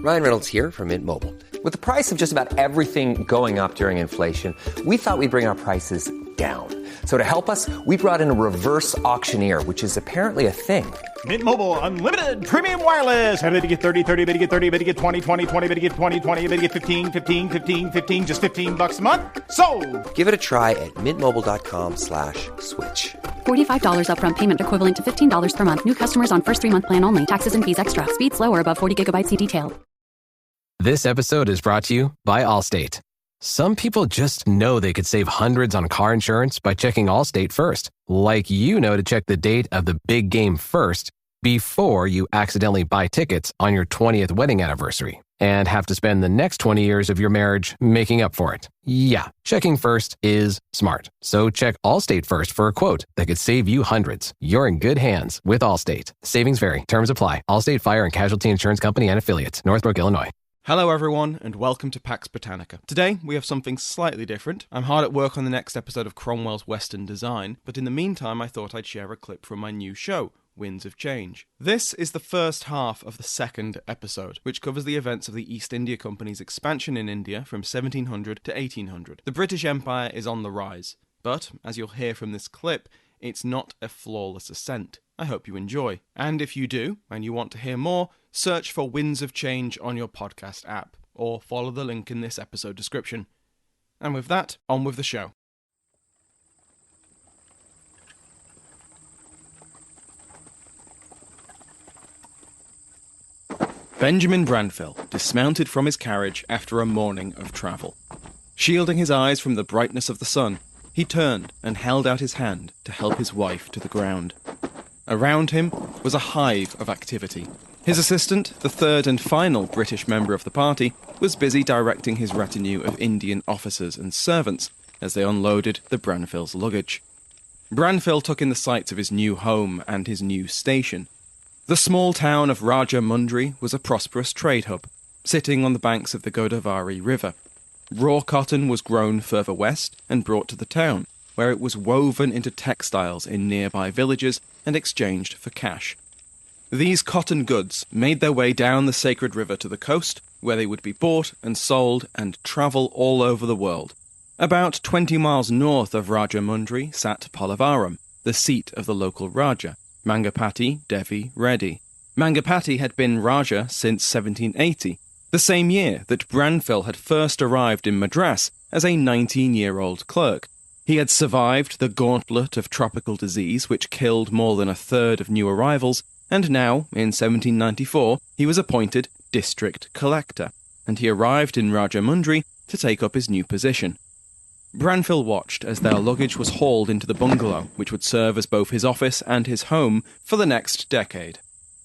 Ryan Reynolds here from Mint Mobile. With the price of just about everything going up during inflation, we thought we'd bring our prices down. So to help us, we brought in a reverse auctioneer, which is apparently a thing. Mint Mobile Unlimited Premium Wireless. How to get 30, 30, bit to get 30, bit to get 20, 20, 20, bit to get 20, 20, bit to get 15, 15, 15, 15, just $15 a month? Sold! Give it a try at mintmobile.com/switch. $45 upfront payment equivalent to $15 per month. New customers on first 3-month plan only. Taxes and fees extra. Speed slower above 40 gigabytes. See detail. This episode is brought to you by Allstate. Some people just know they could save hundreds on car insurance by checking Allstate first. Like you know to check the date of the big game first before you accidentally buy tickets on your 20th wedding anniversary and have to spend the next 20 years of your marriage making up for it. Yeah, checking first is smart. So check Allstate first for a quote that could save you hundreds. You're in good hands with Allstate. Savings vary. Terms apply. Allstate Fire and Casualty Insurance Company and Affiliates. Northbrook, Illinois. Hello everyone, and welcome to Pax Britannica. Today, we have something slightly different. I'm hard at work on the next episode of Cromwell's Western Design, but in the meantime I thought I'd share a clip from my new show, Winds of Change. This is the first half of the second episode, which covers the events of the East India Company's expansion in India from 1700 to 1800. The British Empire is on the rise, but, as you'll hear from this clip, it's not a flawless ascent. I hope you enjoy. And if you do, and you want to hear more, search for Winds of Change on your podcast app, or follow the link in this episode description. And with that, on with the show. Benjamin Branfill dismounted from his carriage after a morning of travel. Shielding his eyes from the brightness of the sun, he turned and held out his hand to help his wife to the ground. Around him was a hive of activity. His assistant, the third and final British member of the party, was busy directing his retinue of Indian officers and servants as they unloaded the Branfill's luggage. Branfill took in the sights of his new home and his new station. The small town of Rajamundry was a prosperous trade hub, sitting on the banks of the Godavari River. Raw cotton was grown further west and brought to the town, where it was woven into textiles in nearby villages and exchanged for cash. These cotton goods made their way down the sacred river to the coast, where they would be bought and sold and travel all over the world. About 20 miles north of Rajamundry sat Pallavaram, the seat of the local Raja, Mangapati Devi Reddy. Mangapati had been Raja since 1780, the same year that Branfill had first arrived in Madras as a 19-year-old clerk. He had survived the gauntlet of tropical disease which killed more than a third of new arrivals, and now, in 1794, he was appointed district collector, and he arrived in Rajamundry to take up his new position. Branfill watched as their luggage was hauled into the bungalow, which would serve as both his office and his home for the next decade.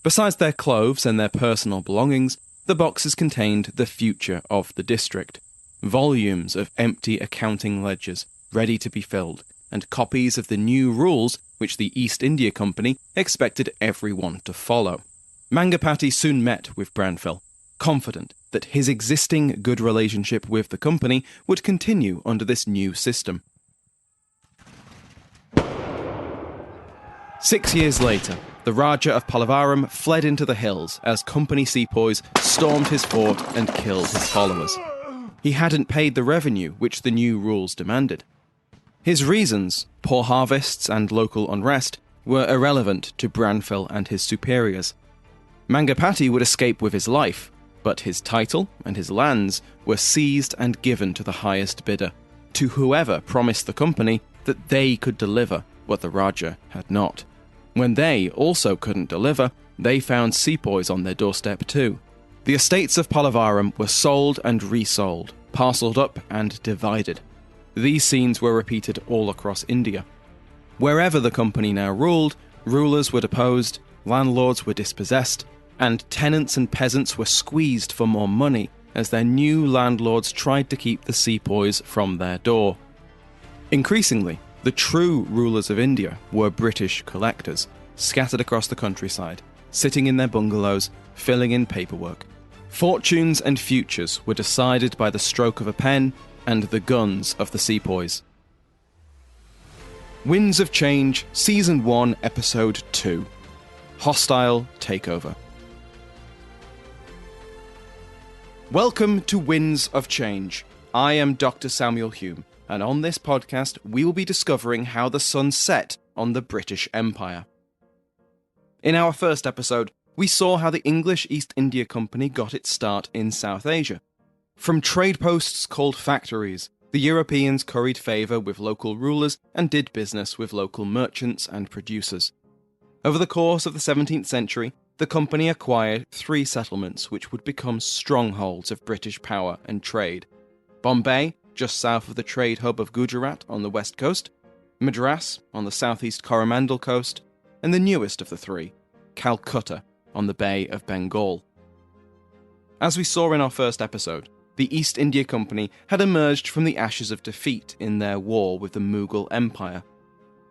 Besides their clothes and their personal belongings, the boxes contained the future of the district. Volumes of empty accounting ledgers, ready to be filled, and copies of the new rules which the East India Company expected everyone to follow. Mangapati soon met with Branfill, confident that his existing good relationship with the company would continue under this new system. 6 years later, the Raja of Pallavaram fled into the hills as company sepoys stormed his fort and killed his followers. He hadn't paid the revenue which the new rules demanded. His reasons, poor harvests and local unrest, were irrelevant to Branfill and his superiors. Mangapati would escape with his life, but his title and his lands were seized and given to the highest bidder, to whoever promised the company that they could deliver what the Raja had not. When they also couldn't deliver, they found sepoys on their doorstep too. The estates of Pallavaram were sold and resold, parcelled up and divided. These scenes were repeated all across India. Wherever the company now ruled, rulers were deposed, landlords were dispossessed, and tenants and peasants were squeezed for more money as their new landlords tried to keep the sepoys from their door. Increasingly, the true rulers of India were British collectors, scattered across the countryside, sitting in their bungalows, filling in paperwork. Fortunes and futures were decided by the stroke of a pen and the guns of the sepoys. Winds of Change, Season 1, Episode 2. Hostile Takeover. Welcome to Winds of Change. I am Dr. Samuel Hume, and on this podcast we will be discovering how the sun set on the British Empire. In our first episode, we saw how the English East India Company got its start in South Asia. From trade posts called factories, the Europeans curried favour with local rulers and did business with local merchants and producers. Over the course of the 17th century, the company acquired 3 settlements which would become strongholds of British power and trade. Bombay, just south of the trade hub of Gujarat on the west coast, Madras on the southeast Coromandel coast, and the newest of the 3, Calcutta on the Bay of Bengal. As we saw in our first episode, the East India Company had emerged from the ashes of defeat in their war with the Mughal Empire.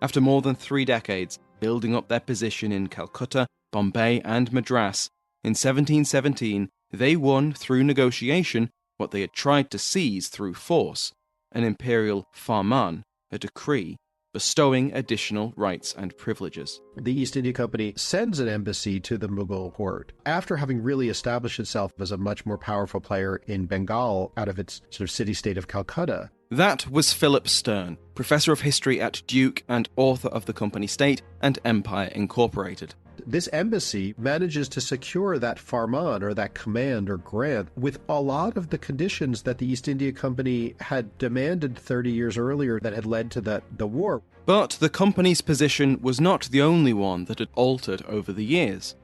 After more than 3 decades, building up their position in Calcutta, Bombay and Madras, in 1717 they won through negotiation what they had tried to seize through force, an imperial farman, a decree, bestowing additional rights and privileges. The East India Company sends an embassy to the Mughal court after having really established itself as a much more powerful player in Bengal out of its sort of city-state of Calcutta. That was Philip Stern, Professor of History at Duke and author of The Company State and Empire Incorporated. This embassy manages to secure that farman, or that command or grant, with a lot of the conditions that the East India Company had demanded 30 years earlier that had led to the war. But the company's position was not the only one that had altered over the years.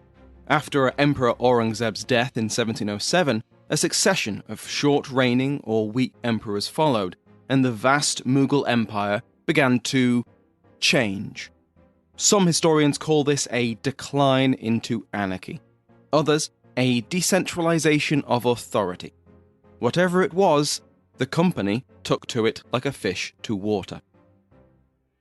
After Emperor Aurangzeb's death in 1707, a succession of short-reigning or weak emperors followed, and the vast Mughal Empire began to change. Some historians call this a decline into anarchy. Others, a decentralization of authority. Whatever it was, the company took to it like a fish to water.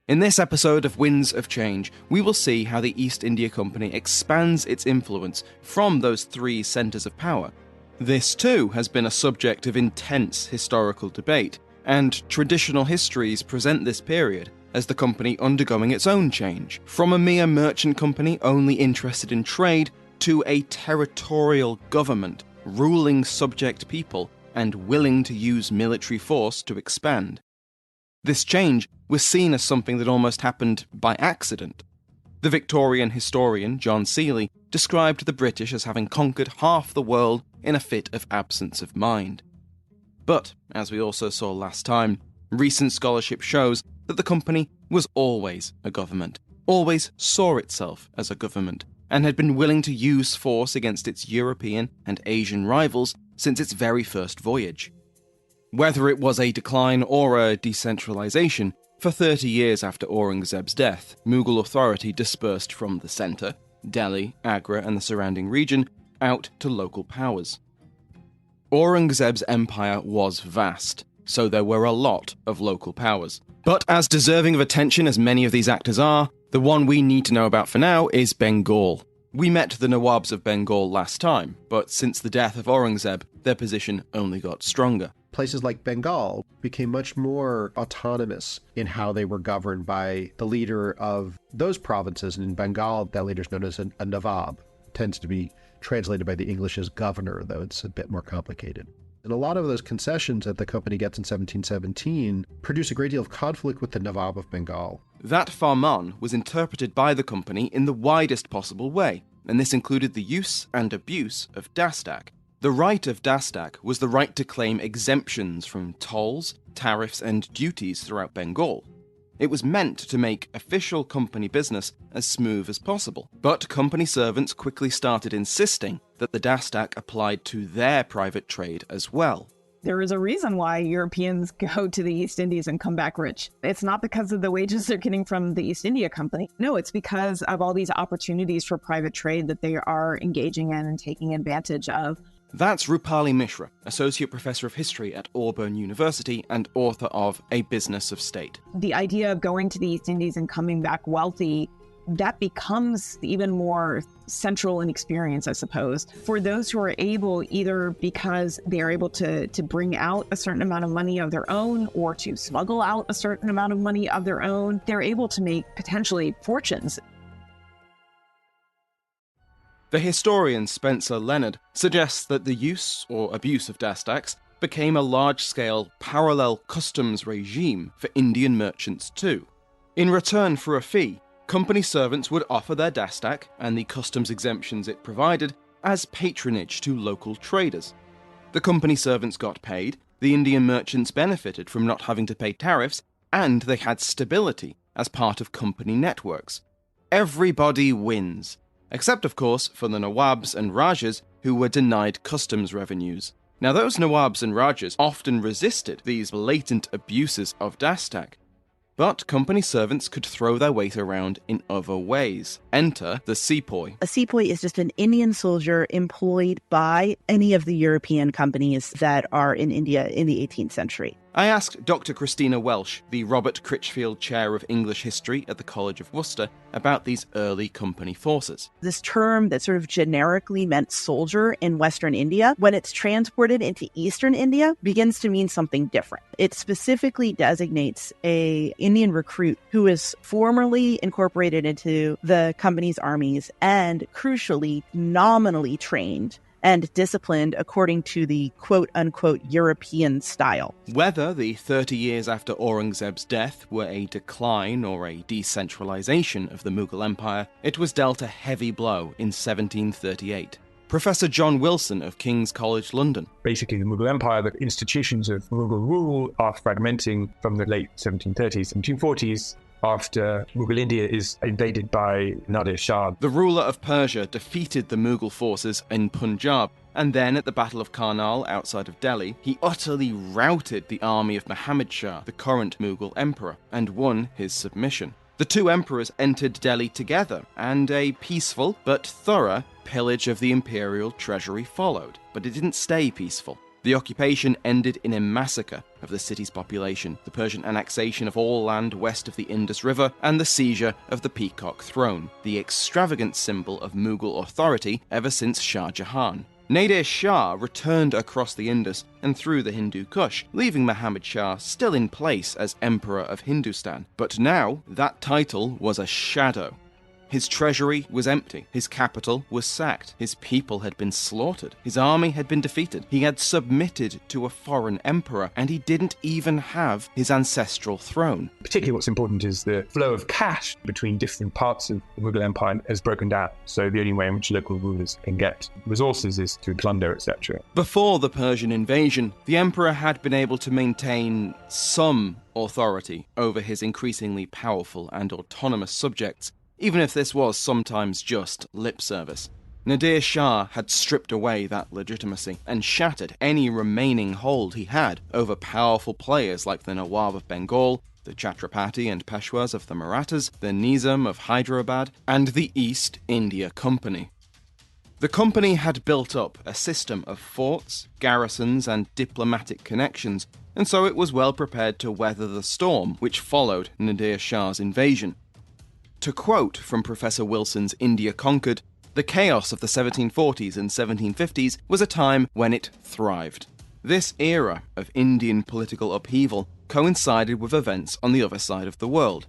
In this episode of Winds of Change, we will see how the East India Company expands its influence from those 3 centres of power. This too has been a subject of intense historical debate, and traditional histories present this period as the company undergoing its own change, from a mere merchant company only interested in trade to a territorial government, ruling subject people and willing to use military force to expand. This change was seen as something that almost happened by accident. The Victorian historian John Seeley described the British as having conquered half the world in a fit of absence of mind. But, as we also saw last time, recent scholarship shows that the company was always a government, always saw itself as a government, and had been willing to use force against its European and Asian rivals since its very first voyage. Whether it was a decline or a decentralization, for 30 years after Aurangzeb's death, Mughal authority dispersed from the centre, Delhi, Agra and the surrounding region, out to local powers. Aurangzeb's empire was vast, so there were a lot of local powers. But as deserving of attention as many of these actors are, the one we need to know about for now is Bengal. We met the Nawabs of Bengal last time, but since the death of Aurangzeb, their position only got stronger. Places like Bengal became much more autonomous in how they were governed by the leader of those provinces, and in Bengal, that leader is known as a Nawab. It tends to be translated by the English as governor, though it's a bit more complicated. And a lot of those concessions that the company gets in 1717 produce a great deal of conflict with the Nawab of Bengal. That farman was interpreted by the company in the widest possible way, and this included the use and abuse of dastak. The right of dastak was the right to claim exemptions from tolls, tariffs and duties throughout Bengal. It was meant to make official company business as smooth as possible, but company servants quickly started insisting that the dastak applied to their private trade as well. There is a reason why Europeans go to the East Indies and come back rich. It's not because of the wages they're getting from the East India Company. No, it's because of all these opportunities for private trade that they are engaging in and taking advantage of. That's Rupali Mishra, Associate Professor of History at Auburn University and author of A Business of State. The idea of going to the East Indies and coming back wealthy, that becomes even more central in experience, I suppose, for those who are able, either because they are able to bring out a certain amount of money of their own or to smuggle out a certain amount of money of their own. They're able to make potentially fortunes. The historian Spencer Leonard suggests that the use or abuse of dastaks became a large-scale parallel customs regime for Indian merchants too. In return for a fee, company servants would offer their dastak and the customs exemptions it provided as patronage to local traders. The company servants got paid, the Indian merchants benefited from not having to pay tariffs, and they had stability as part of company networks. Everybody wins, except of course for the Nawabs and Rajas who were denied customs revenues. Now those Nawabs and Rajas often resisted these blatant abuses of dastak, but company servants could throw their weight around in other ways. Enter the sepoy. A sepoy is just an Indian soldier employed by any of the European companies that are in India in the 18th century. I asked Dr. Christina Welsh, the Robert Critchfield Chair of English History at the College of Worcester, about these early company forces. This term that sort of generically meant soldier in Western India, when it's transported into Eastern India, begins to mean something different. It specifically designates an Indian recruit who is formerly incorporated into the company's armies and, crucially, nominally trained and disciplined according to the quote-unquote European style. Whether the 30 years after Aurangzeb's death were a decline or a decentralization of the Mughal Empire, it was dealt a heavy blow in 1738. Professor John Wilson of King's College London. Basically, the Mughal Empire, the institutions of Mughal rule are fragmenting from the late 1730s, 1740s, after Mughal India is invaded by Nadir Shah. The ruler of Persia defeated the Mughal forces in Punjab, and then at the Battle of Karnal outside of Delhi, he utterly routed the army of Muhammad Shah, the current Mughal emperor, and won his submission. The two emperors entered Delhi together, and a peaceful but thorough pillage of the imperial treasury followed. But it didn't stay peaceful. The occupation ended in a massacre of the city's population, the Persian annexation of all land west of the Indus River, and the seizure of the Peacock Throne, the extravagant symbol of Mughal authority ever since Shah Jahan. Nadir Shah returned across the Indus and through the Hindu Kush, leaving Muhammad Shah still in place as Emperor of Hindustan. But now, that title was a shadow. His treasury was empty, his capital was sacked, his people had been slaughtered, his army had been defeated, he had submitted to a foreign emperor, and he didn't even have his ancestral throne. Particularly what's important is the flow of cash between different parts of the Mughal Empire has broken down. So the only way in which local rulers can get resources is through plunder, etc. Before the Persian invasion, the emperor had been able to maintain some authority over his increasingly powerful and autonomous subjects, even if this was sometimes just lip service. Nadir Shah had stripped away that legitimacy and shattered any remaining hold he had over powerful players like the Nawab of Bengal, the Chhatrapati and Peshwas of the Marathas, the Nizam of Hyderabad, and the East India Company. The company had built up a system of forts, garrisons, and diplomatic connections, and so it was well prepared to weather the storm which followed Nadir Shah's invasion. To quote from Professor Wilson's India Conquered, the chaos of the 1740s and 1750s was a time when it thrived. This era of Indian political upheaval coincided with events on the other side of the world.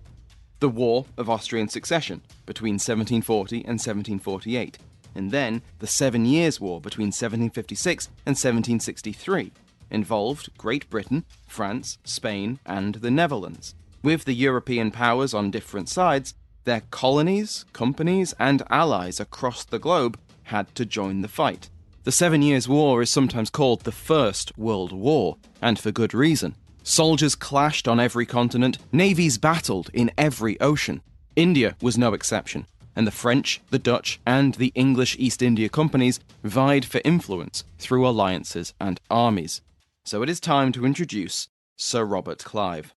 The War of Austrian Succession between 1740 and 1748, and then the 7 Years' War between 1756 and 1763, involved Great Britain, France, Spain, and the Netherlands. With the European powers on different sides, their colonies, companies, and allies across the globe had to join the fight. The 7 Years' War is sometimes called the First World War, and for good reason. Soldiers clashed on every continent, navies battled in every ocean. India was no exception, and the French, the Dutch, and the English East India Companies vied for influence through alliances and armies. So it is time to introduce Sir Robert Clive.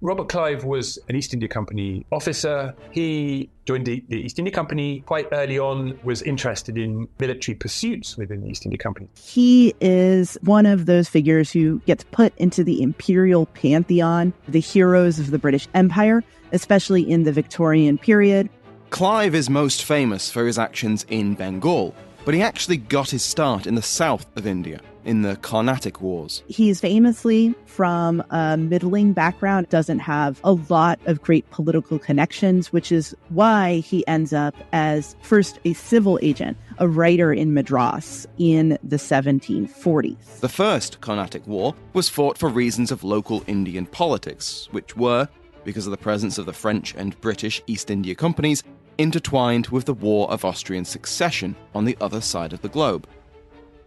Robert Clive was an East India Company officer. He joined the East India Company quite early on, was interested in military pursuits within the East India Company. He is one of those figures who gets put into the imperial pantheon, the heroes of the British Empire, especially in the Victorian period. Clive is most famous for his actions in Bengal, but he actually got his start in the south of India. in the Carnatic Wars. He's famously from a middling background, doesn't have a lot of great political connections, which is why he ends up as first a civil agent, a writer in Madras in the 1740s. The first Carnatic War was fought for reasons of local Indian politics, which were, because of the presence of the French and British East India Companies, intertwined with the War of Austrian Succession on the other side of the globe.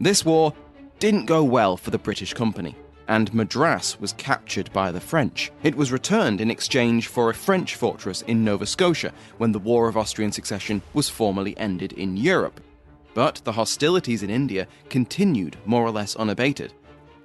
This war didn't go well for the British Company, and Madras was captured by the French. It was returned in exchange for a French fortress in Nova Scotia when the War of Austrian Succession was formally ended in Europe. But the hostilities in India continued more or less unabated,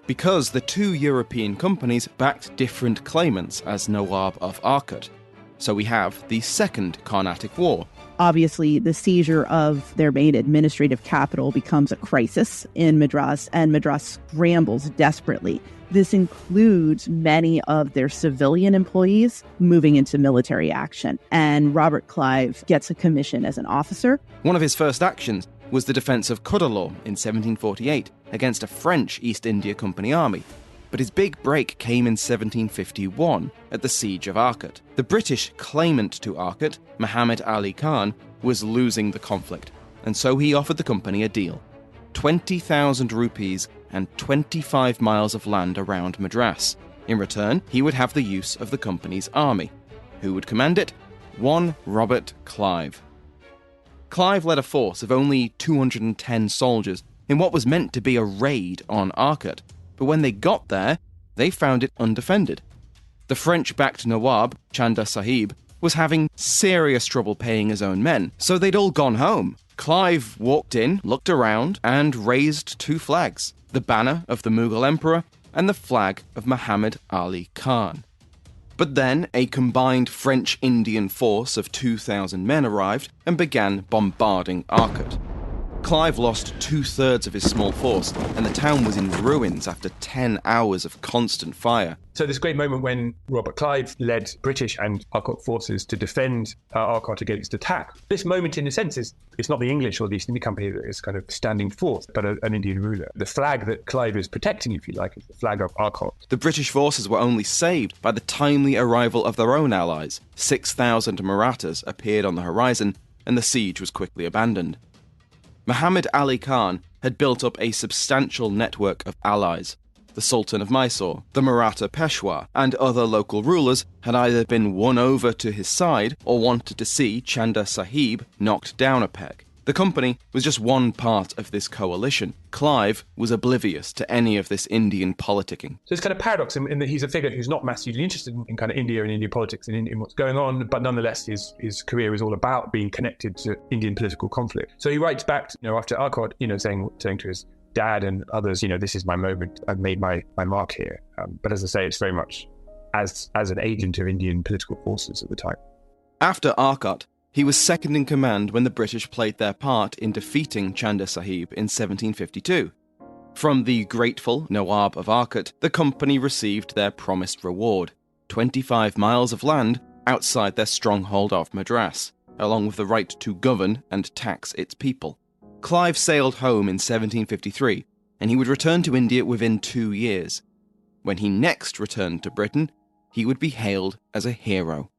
because the two European companies backed different claimants as Nawab of Arcot. So we have the Second Carnatic War. Obviously, the seizure of their main administrative capital becomes a crisis in Madras, and Madras scrambles desperately. This includes many of their civilian employees moving into military action, and Robert Clive gets a commission as an officer. One of his first actions was the defense of Cuddalore in 1748 against a French East India Company army. But his big break came in 1751 at the Siege of Arcot. The British claimant to Arcot, Muhammad Ali Khan, was losing the conflict, and so he offered the company a deal: 20,000 rupees and 25 miles of land around Madras. In return, he would have the use of the company's army. Who would command it? One Robert Clive. Clive led a force of only 210 soldiers in what was meant to be a raid on Arcot. But when they got there, they found it undefended. The French-backed Nawab, Chanda Sahib, was having serious trouble paying his own men, so they'd all gone home. Clive walked in, looked around, and raised two flags: the banner of the Mughal Emperor and the flag of Muhammad Ali Khan. But then a combined French-Indian force of 2,000 men arrived and began bombarding Arcot. Clive lost 2/3 of his small force, and the town was in ruins after 10 hours of constant fire. So this great moment when Robert Clive led British and Arcot forces to defend Arcot against attack. This moment, in a sense, it's not the English or the East India Company that is kind of standing forth, but an Indian ruler. The flag that Clive is protecting, if you like, is the flag of Arcot. The British forces were only saved by the timely arrival of their own allies. 6,000 Marathas appeared on the horizon, and the siege was quickly abandoned. Muhammad Ali Khan had built up a substantial network of allies. The Sultan of Mysore, the Maratha Peshwa, and other local rulers had either been won over to his side or wanted to see Chanda Sahib knocked down a peg. The company was just one part of this coalition. Clive was oblivious to any of this Indian politicking. So it's kind of paradox in that he's a figure who's not massively interested in kind of India and Indian politics and in what's going on, but nonetheless his career is all about being connected to Indian political conflict. So he writes back, after Arcot, saying to his dad and others, this is my moment. I've made my mark here. But as I say, it's very much as an agent of Indian political forces at the time. After Arcot, he was second in command when the British played their part in defeating Chanda Sahib in 1752. From the grateful Nawab of Arcot, the company received their promised reward: 25 miles of land outside their stronghold of Madras, along with the right to govern and tax its people. Clive sailed home in 1753, and he would return to India within 2 years. When he next returned to Britain, he would be hailed as a hero.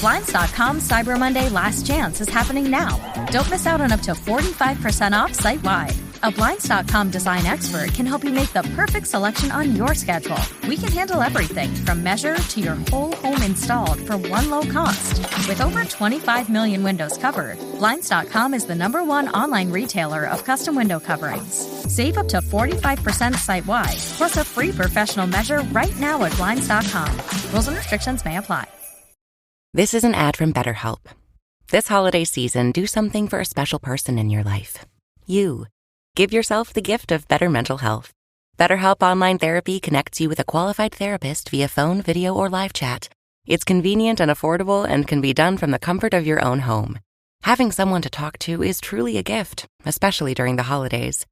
Blinds.com Cyber Monday Last Chance is happening now. Don't miss out on up to 45% off site-wide. A Blinds.com design expert can help you make the perfect selection on your schedule. We can handle everything from measure to your whole home installed for one low cost. With over 25 million windows covered, Blinds.com is the #1 online retailer of custom window coverings. Save up to 45% site-wide, plus a free professional measure right now at Blinds.com. Rules and restrictions may apply. This is an ad from BetterHelp. This holiday season, do something for a special person in your life. You. Give yourself the gift of better mental health. BetterHelp Online Therapy connects you with a qualified therapist via phone, video, or live chat. It's convenient and affordable and can be done from the comfort of your own home. Having someone to talk to is truly a gift, especially during the holidays.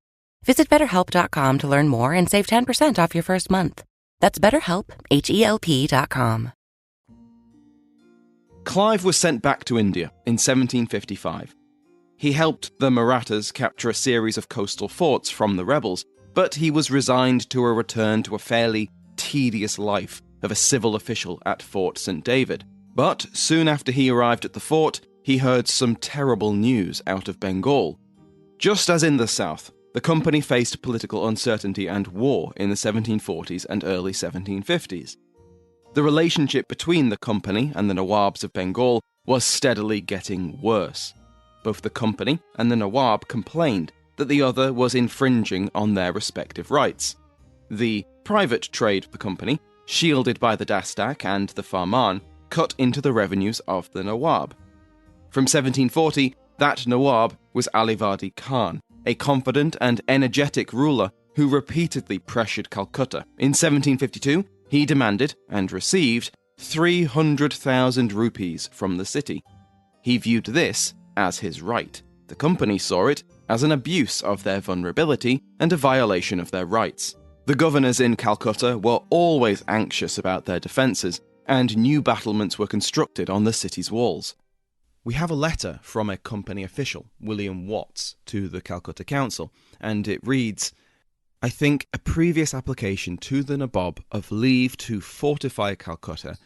Visit BetterHelp.com to learn more and save 10% off your first month. That's BetterHelp, HELP.com. Clive was sent back to India in 1755. He helped the Marathas capture a series of coastal forts from the rebels, but he was resigned to a return to a fairly tedious life of a civil official at Fort St. David. But soon after he arrived at the fort, he heard some terrible news out of Bengal. Just as in the south, the company faced political uncertainty and war in the 1740s and early 1750s. The relationship between the company and the Nawabs of Bengal was steadily getting worse. Both the company and the Nawab complained that the other was infringing on their respective rights. The private trade of the company, shielded by the Dastak and the Farman, cut into the revenues of the Nawab. From 1740, that Nawab was Alivadi Khan, a confident and energetic ruler who repeatedly pressured Calcutta. In 1752, he demanded and received 300,000 rupees from the city. He viewed this as his right. The company saw it as an abuse of their vulnerability and a violation of their rights. The governors in Calcutta were always anxious about their defences, and new battlements were constructed on the city's walls. We have a letter from a company official, William Watts, to the Calcutta Council, and it reads, "I think a previous application to the Nabob of leave to fortify Calcutta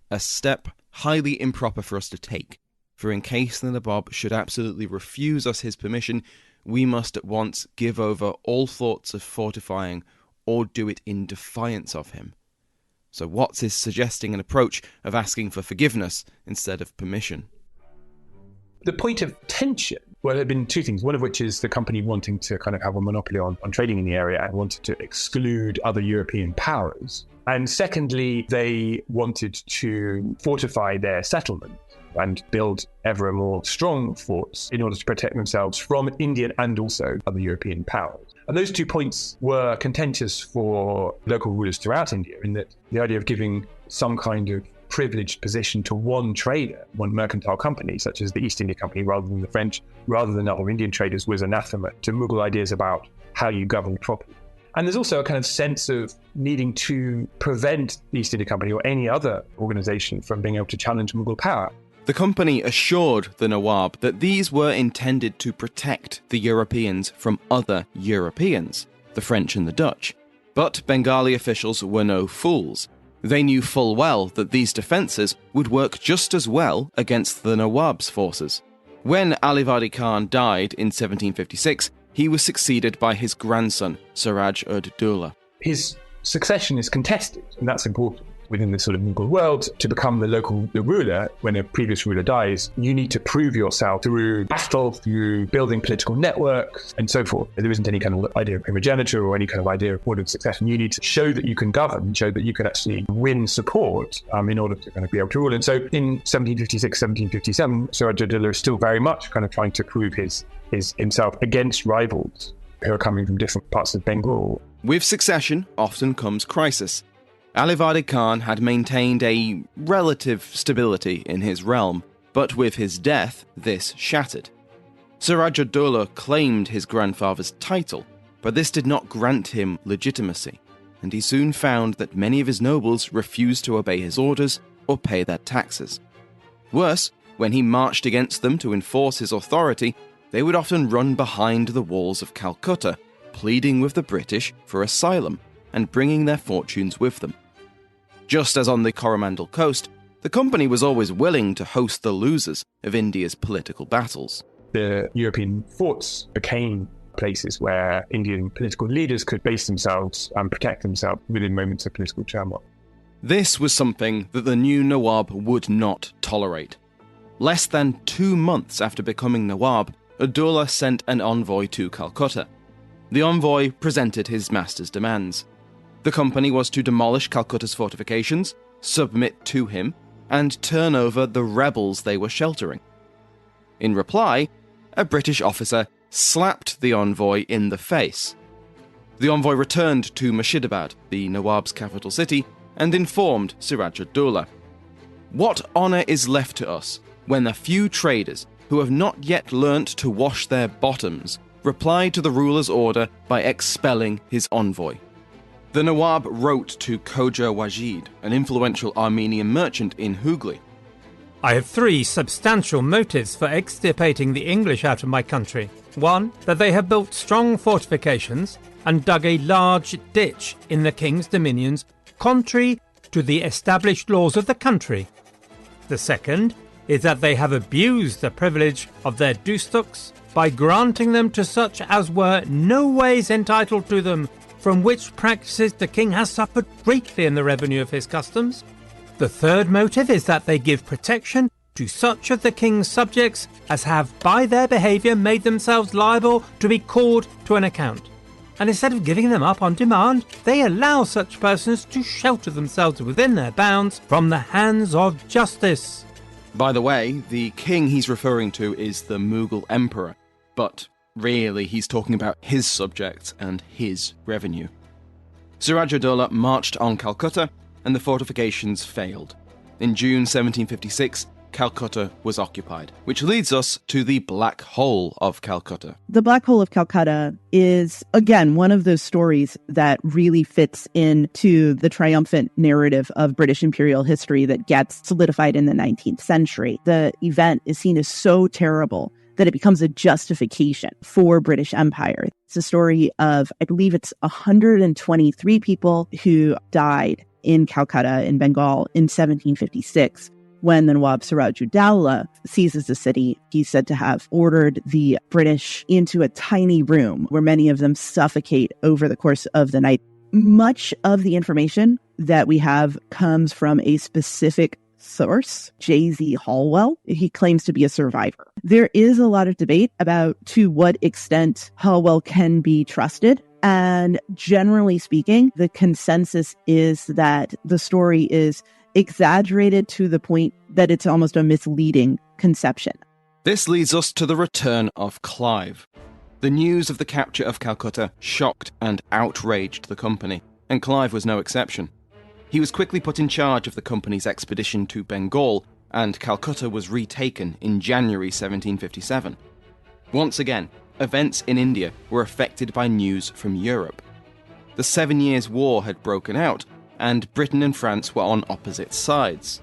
a step highly improper for us to take, for in case the Nabob should absolutely refuse us his permission, we must at once give over all thoughts of fortifying or do it in defiance of him." So Watts is suggesting an approach of asking for forgiveness instead of permission. The point of tension, well, there had been two things, one of which is the company wanting to kind of have a monopoly on trading in the area and wanted to exclude other European powers. And secondly, they wanted to fortify their settlement and build ever more strong forts in order to protect themselves from Indian and also other European powers. And those 2 points were contentious for local rulers throughout India, in that the idea of giving some kind of privileged position to one trader, one mercantile company, such as the East India Company, rather than the French, rather than other Indian traders, was anathema to Mughal ideas about how you govern properly. And there's also a kind of sense of needing to prevent the East India Company or any other organization from being able to challenge Mughal power. The company assured the Nawab that these were intended to protect the Europeans from other Europeans, the French and the Dutch. But Bengali officials were no fools. They knew full well that these defences would work just as well against the Nawab's forces. When Alivadi Khan died in 1756, he was succeeded by his grandson, Suraj-ud-Dowla. His succession is contested, and that's important. Within the sort of Mughal world, to become the ruler, when a previous ruler dies, you need to prove yourself through battle, through building political networks, and so forth. There isn't any kind of idea of primogeniture or any kind of idea of order of succession. You need to show that you can govern, show that you can actually win support in order to kind of be able to rule. And so in 1756, 1757, Suraj-ud-Dowla is still very much kind of trying to prove himself against rivals who are coming from different parts of Bengal. With succession often comes crisis. Alivadi Khan had maintained a relative stability in his realm, but with his death, this shattered. Suraj-ud-Dowla claimed his grandfather's title, but this did not grant him legitimacy, and he soon found that many of his nobles refused to obey his orders or pay their taxes. Worse, when he marched against them to enforce his authority, they would often run behind the walls of Calcutta, pleading with the British for asylum and bringing their fortunes with them. Just as on the Coromandel coast, the company was always willing to host the losers of India's political battles. The European forts became places where Indian political leaders could base themselves and protect themselves within moments of political turmoil. This was something that the new Nawab would not tolerate. Less than 2 months after becoming Nawab, Ud-Dowla sent an envoy to Calcutta. The envoy presented his master's demands. The company was to demolish Calcutta's fortifications, submit to him, and turn over the rebels they were sheltering. In reply, a British officer slapped the envoy in the face. The envoy returned to Murshidabad, the Nawab's capital city, and informed Suraj-ud-Dowla. "What honour is left to us when the few traders who have not yet learnt to wash their bottoms replied to the ruler's order by expelling his envoy?" The Nawab wrote to Khoja Wajid, an influential Armenian merchant in Hooghly. I have 3 substantial motives for extirpating the English out of my country. 1, that they have built strong fortifications and dug a large ditch in the king's dominions, contrary to the established laws of the country. The second is that they have abused the privilege of their dustuks by granting them to such as were no ways entitled to them, from which practices the king has suffered greatly in the revenue of his customs. The third motive is that they give protection to such of the king's subjects as have by their behaviour made themselves liable to be called to an account. And instead of giving them up on demand, they allow such persons to shelter themselves within their bounds from the hands of justice. By the way, the king he's referring to is the Mughal emperor, but really he's talking about his subjects and his revenue. Siraj-ud-Dowlah marched on Calcutta, and the fortifications failed. In June 1756, Calcutta was occupied, which leads us to the Black Hole of Calcutta. The Black Hole of Calcutta is, again, one of those stories that really fits into the triumphant narrative of British imperial history that gets solidified in the 19th century. The event is seen as so terrible that it becomes a justification for British Empire. It's a story of, I believe it's 123 people who died in Calcutta, in Bengal, in 1756. When the Nawab Siraj-ud-Dowlah seizes the city, he's said to have ordered the British into a tiny room where many of them suffocate over the course of the night. Much of the information that we have comes from a specific source, J.Z. Hallwell. He claims to be a survivor. There is a lot of debate about to what extent Hallwell can be trusted. And generally speaking, the consensus is that the story is exaggerated to the point that it's almost a misleading conception. This leads us to the return of Clive. The news of the capture of Calcutta shocked and outraged the company, and Clive was no exception. He was quickly put in charge of the company's expedition to Bengal, and Calcutta was retaken in January 1757. Once again, events in India were affected by news from Europe. The 7 Years' War had broken out, and Britain and France were on opposite sides.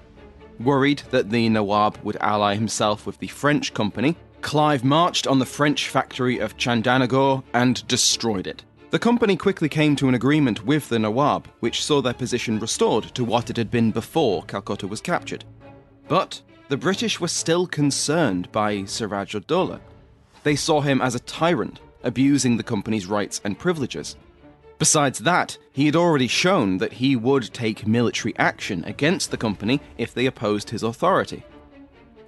Worried that the Nawab would ally himself with the French company, Clive marched on the French factory of Chandanagar and destroyed it. The company quickly came to an agreement with the Nawab, which saw their position restored to what it had been before Calcutta was captured. But the British were still concerned by Siraj-ud-Dowlah. They saw him as a tyrant, abusing the company's rights and privileges. Besides that, he had already shown that he would take military action against the company if they opposed his authority.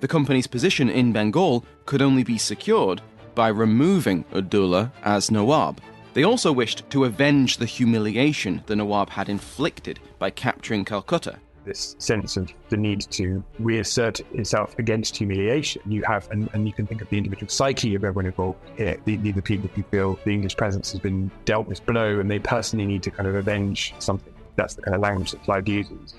The company's position in Bengal could only be secured by removing ud-Dowlah as Nawab. They also wished to avenge the humiliation the Nawab had inflicted by capturing Calcutta. This sense of the need to reassert itself against humiliation you have, and you can think of the individual psyche of everyone involved here. The people who feel the English presence has been dealt this blow and they personally need to kind of avenge something. That's the kind of language that Clive uses.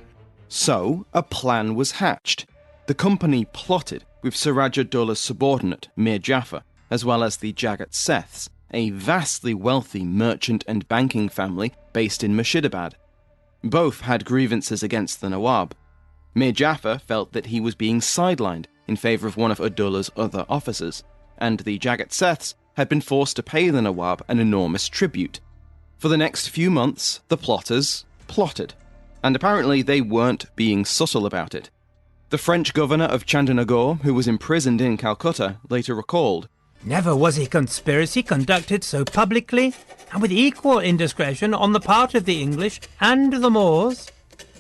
So, a plan was hatched. The company plotted with Siraj-ud-Dowlah's subordinate, Mir Jafar, as well as the Jagat Seths, a vastly wealthy merchant and banking family based in Murshidabad. Both had grievances against the Nawab. Mir Jafar felt that he was being sidelined in favour of one of ud-Dowlah's other officers, and the Jagat Seths had been forced to pay the Nawab an enormous tribute. For the next few months, the plotters plotted, and apparently they weren't being subtle about it. The French governor of Chandanagar, who was imprisoned in Calcutta, later recalled, "Never was a conspiracy conducted so publicly and with equal indiscretion on the part of the English and the Moors.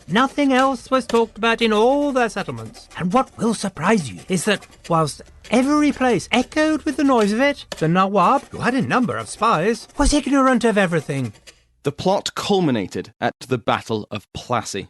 Nothing else was talked about in all their settlements. And what will surprise you is that whilst every place echoed with the noise of it, the Nawab, who had a number of spies, was ignorant of everything." The plot culminated at the Battle of Plassey.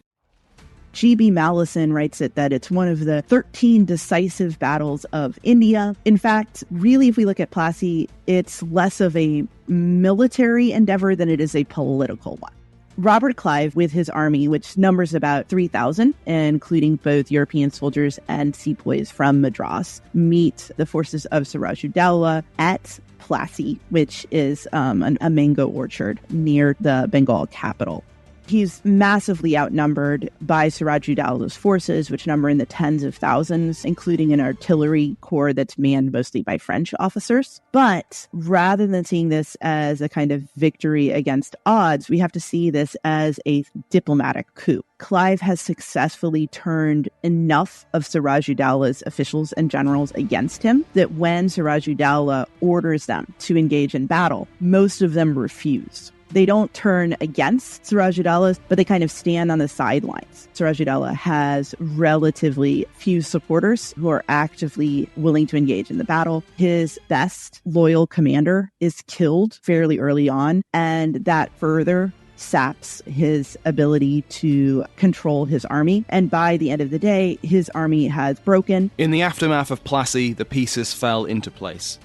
G.B. Mallison writes that it's one of the 13 decisive battles of India. In fact, really, if we look at Plassey, it's less of a military endeavor than it is a political one. Robert Clive, with his army, which numbers about 3,000, including both European soldiers and sepoys from Madras, meet the forces of Siraj-ud-Dowlah at Plassey, which is a mango orchard near the Bengal capital. He's massively outnumbered by Siraj-ud-Dowla's forces, which number in the tens of thousands, including an artillery corps that's manned mostly by French officers. But rather than seeing this as a kind of victory against odds, we have to see this as a diplomatic coup. Clive has successfully turned enough of Siraj-ud-Dowla's officials and generals against him that when Siraj-ud-Dowla orders them to engage in battle, most of them refuse. They don't turn against Siraj-ud-Dowla, but they kind of stand on the sidelines. Siraj-ud-Dowla has relatively few supporters who are actively willing to engage in the battle. His best loyal commander is killed fairly early on, and that further saps his ability to control his army. And by the end of the day, his army has broken. In the aftermath of Plassey, the pieces fell into place.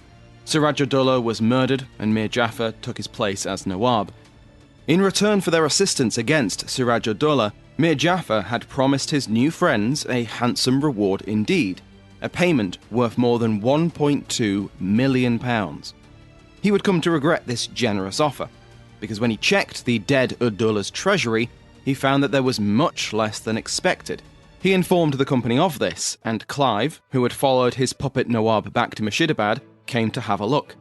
Siraj-ud-Dowla was murdered and Mir Jafar took his place as Nawab. In return for their assistance against Siraj-ud-Dowla, Mir Jafar had promised his new friends a handsome reward indeed, a payment worth more than £1.2 million. He would come to regret this generous offer, because when he checked the dead Ud-Dowla's treasury, he found that there was much less than expected. He informed the company of this, and Clive, who had followed his puppet Nawab back to Murshidabad, came to have a look.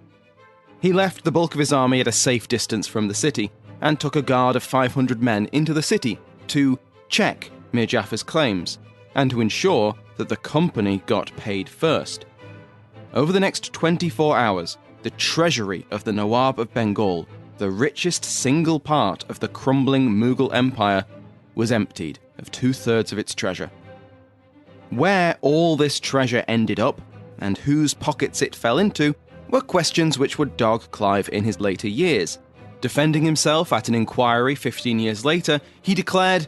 He left the bulk of his army at a safe distance from the city, and took a guard of 500 men into the city to check Mir Jafar's claims, and to ensure that the company got paid first. Over the next 24 hours, the treasury of the Nawab of Bengal, the richest single part of the crumbling Mughal Empire, was emptied of 2/3 of its treasure. Where all this treasure ended up, and whose pockets it fell into, were questions which would dog Clive in his later years. Defending himself at an inquiry 15 years later, he declared,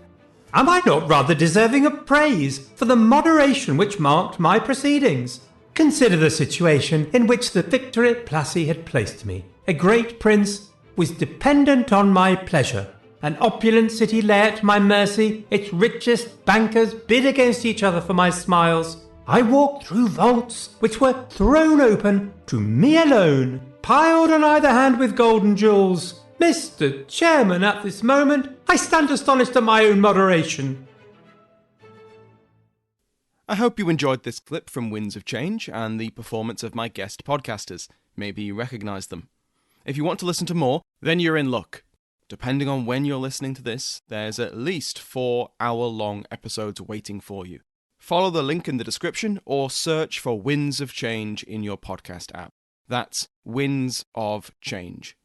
"Am I not rather deserving of praise for the moderation which marked my proceedings? Consider the situation in which the victory at Plassey had placed me. A great prince was dependent on my pleasure. An opulent city lay at my mercy, its richest bankers bid against each other for my smiles. I walked through vaults which were thrown open to me alone, piled on either hand with golden jewels. Mr. Chairman, at this moment, I stand astonished at my own moderation." I hope you enjoyed this clip from Winds of Change and the performance of my guest podcasters. Maybe you recognise them. If you want to listen to more, then you're in luck. Depending on when you're listening to this, there's at least 4-hour-long episodes waiting for you. Follow the link in the description or search for Winds of Change in your podcast app. That's Winds of Change.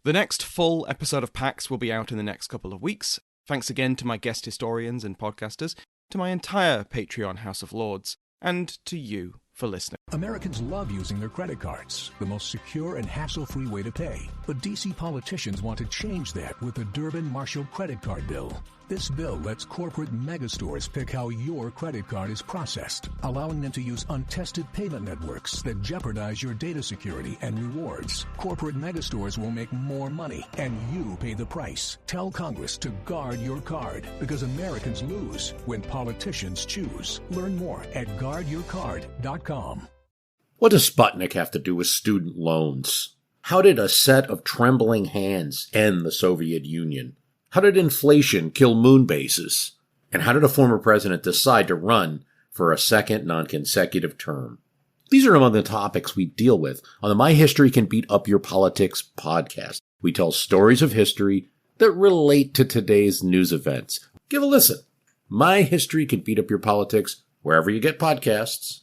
The next full episode of PAX will be out in the next couple of weeks. Thanks again to my guest historians and podcasters, to my entire Patreon House of Lords, and to you for listening. Americans love using their credit cards, the most secure and hassle-free way to pay. But D.C. politicians want to change that with the Durbin-Marshall credit card bill. This bill lets corporate megastores pick how your credit card is processed, allowing them to use untested payment networks that jeopardize your data security and rewards. Corporate megastores will make more money, and you pay the price. Tell Congress to guard your card, because Americans lose when politicians choose. Learn more at guardyourcard.com. What does Sputnik have to do with student loans? How did a set of trembling hands end the Soviet Union? How did inflation kill moon bases? And how did a former president decide to run for a second non-consecutive term? These are among the topics we deal with on the My History Can Beat Up Your Politics podcast. We tell stories of history that relate to today's news events. Give a listen. My History Can Beat Up Your Politics, wherever you get podcasts.